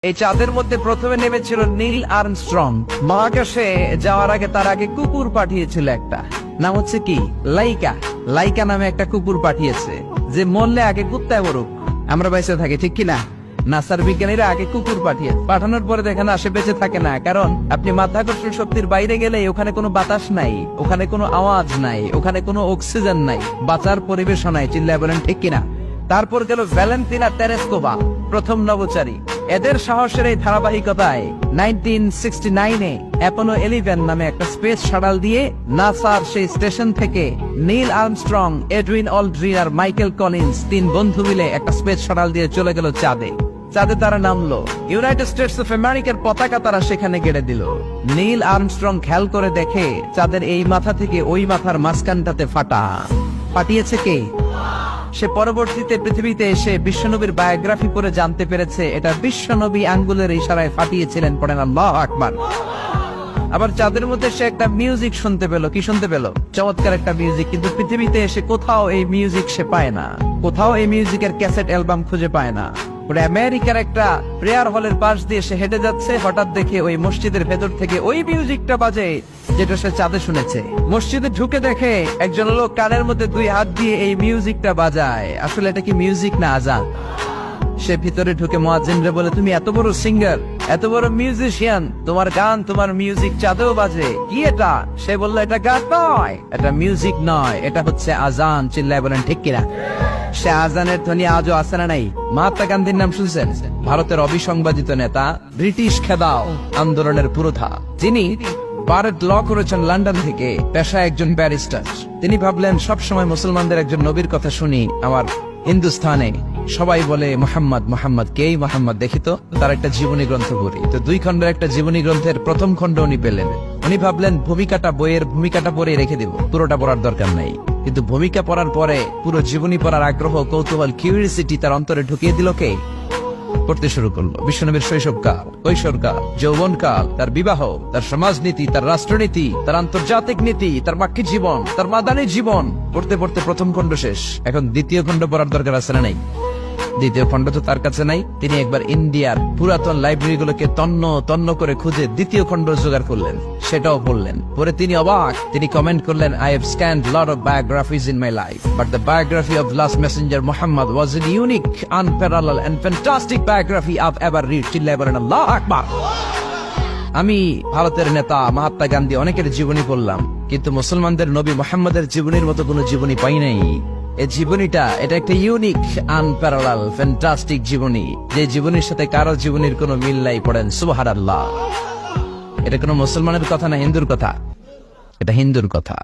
এই চাঁদের মধ্যে প্রথমে নেমেছিল নীল আর্মস্ট্রং। মহাকাশে যাওয়ার আগে তার আগে কুকুর পাঠিয়েছিল একটা, নাম হচ্ছে কি লাইকা। লাইকা নামে একটা কুকুর পাঠিয়েছে, যে মরলে আগে কুত্তায় মরুক, আমরা বেঁচে থাকি, ঠিক কিনা? নাসার বিজ্ঞানীরা আগে কুকুর পাঠানোর পরে দেখেন আসে বেঁচে থাকে না, কারণ আপনি মাধ্যাকর্ষণ শক্তির বাইরে গেলে ওখানে কোনো বাতাস নাই, ওখানে কোনো আওয়াজ নাই, ওখানে কোনো অক্সিজেন নাই, বাঁচার পরিবেশও নাই। চিল্লায় বলেন ঠিক কিনা? তারপর গেল ভ্যালেন্টিনা তেরেস্কোভা, প্রথম নভোচারী। এদের সাহসের এই ধারাবাহিকতায় 1969-এ অ্যাপোলো 11 নামে একটা স্পেস শাটল দিয়ে নাসার সেই স্টেশন থেকে নীল আর্মস্ট্রং, এডউইন অলড্রিন আর মাইকেল কলিন্স তিন বন্ধু মিলে একটা স্পেস শাটল দিয়ে চলে গেল চাঁদে। চাঁদে তারা নামলো, ইউনাইটেড স্টেটস অফ আমেরিকার পতাকা তারা সেখানে গেড়ে দিল। নীল আর্মস্ট্রং খেয়াল করে দেখে চাঁদের এই মাথা থেকে ওই মাথার মাঝখানটাতে ফাটিয়েছে কে? সে পরবর্তীতে পৃথিবীতে এসে বিশ্বনবীর বায়োগ্রাফি পড়ে জানতে পেরেছে এটা বিশ্বনবী আঙ্গুলের ইশারায় ফাটিয়েছিলেন। পড়েন আল্লাহু আকবার। আবার চাঁদের মধ্যে সে একটা মিউজিক শুনতে পেল। কি শুনতে পেল? চমৎকার একটা মিউজিক। কিন্তু পৃথিবীতে এসে কোথাও এই মিউজিক সে পায় না, কোথাও এই মিউজিকের ক্যাসেট অ্যালবাম খুঁজে পায় না। আমেরিকার একটা প্রেয়ার হলের পাশ দিয়ে সে হেঁটে যাচ্ছে, হঠাৎ দেখে ওই মসজিদের ভেতর থেকে ওই মিউজিকটা বাজে যেটা সে চাঁদে শুনেছে। মসজিদে ঢুকে দেখে একজন লোক কানের মধ্যে দুই হাত দিয়ে এই মিউজিকটা বাজায়। আসলে এটা কি মিউজিক না আজান? সে ভিতরে ঢুকে মুয়াজ্জিনরে বলে, তুমি এত বড় সিঙ্গার, এত বড় মিউজিশিয়ান, তোমার গান, তোমার মিউজিক চাঁদেও বাজে, কি এটা? সে বলল, এটা গান নয়, এটা মিউজিক নয়, এটা হচ্ছে আজান। চিল্লায় বলেন ঠিক কিনা? সে আজানের ধ্বনি আজও আছে না নাই? মহাত্মা গান্ধীর নাম শুনছেন? ভারতের অবিসংবাদিত নেতা, ব্রিটিশ খেদাও আন্দোলনের পুরোধা, যিনি বারেট ল করেছেন লন্ডন থেকে, পেশায় একজন ব্যারিস্টার। তিনি ভাবলেন সবসময় মুসলমানদের একজন নবীর কথা শুনি আমার হিন্দুস্থানে, সবাই বলে মোহাম্মদ মোহাম্মদ, কেই মোহাম্মদ, দেখি তো তার একটা জীবনী গ্রন্থ পড়ি। তো 2 খণ্ডের একটা জীবনী গ্রন্থের প্রথম খণ্ড উনি পেলেন। উনি ভাবলেন বইয়ের ভূমিকাটা পড়ে রেখে দিব, পুরোটা পড়ার দরকার নাই। কিন্তু ভূমিকা পড়ার পরে পুরো জীবনী পড়ার আগ্রহ, কৌতূহল, কিউরিওসিটি তার অন্তরে ঢুকিয়ে দিল কে? পড়তে শুরু করলো বিশ্বনবীর শৈশবকাল, কৈশোরকাল, যৌবনকাল, তার বিবাহ, তার সমাজনীতি, তার রাষ্ট্রনীতি, তার আন্তর্জাতিক নীতি, তার মাক্কি জীবন, তার মাদানী জীবন। পড়তে পড়তে প্রথম খণ্ড শেষ। এখন দ্বিতীয় খণ্ড পড়ার দরকার আছে না নাই? দ্বিতীয় খণ্ড তো তার কাছে নাই। তিনি একবার ইন্ডিয়ার পুরাতন লাইব্রেরি গুলোকে তন্ন করে খুঁজে দ্বিতীয় খণ্ড জোগাড় করলেন, সেটাও পড়লেন। পরে তিনি অবাক, তিনি কমেন্ট করলেন, I have scanned lot of biographies in my life, but the biography of last messenger Muhammad was a unique, unparalleled and fantastic biography I've ever read. চিল্লায় বলেন আল্লাহু আকবার। আমি ভারতের নেতা মহাত্মা গান্ধী অনেকের জীবনী পড়লাম, কিন্তু মুসলমানদের নবী মুহাম্মদের জীবনীর মতো কোনো জীবনী পাই নাই। এই জীবনীটা, এটা একটা ইউনিক, আনপ্যারালাল, ফ্যান্টাস্টিক জীবনী, যে জীবনীর সাথে কারো জীবনীর কোনো মিল নাই। পড়েন সুবহানাল্লাহ। এটা কোনো মুসলমানের কথা না হিন্দুর কথা? এটা হিন্দুর কথা।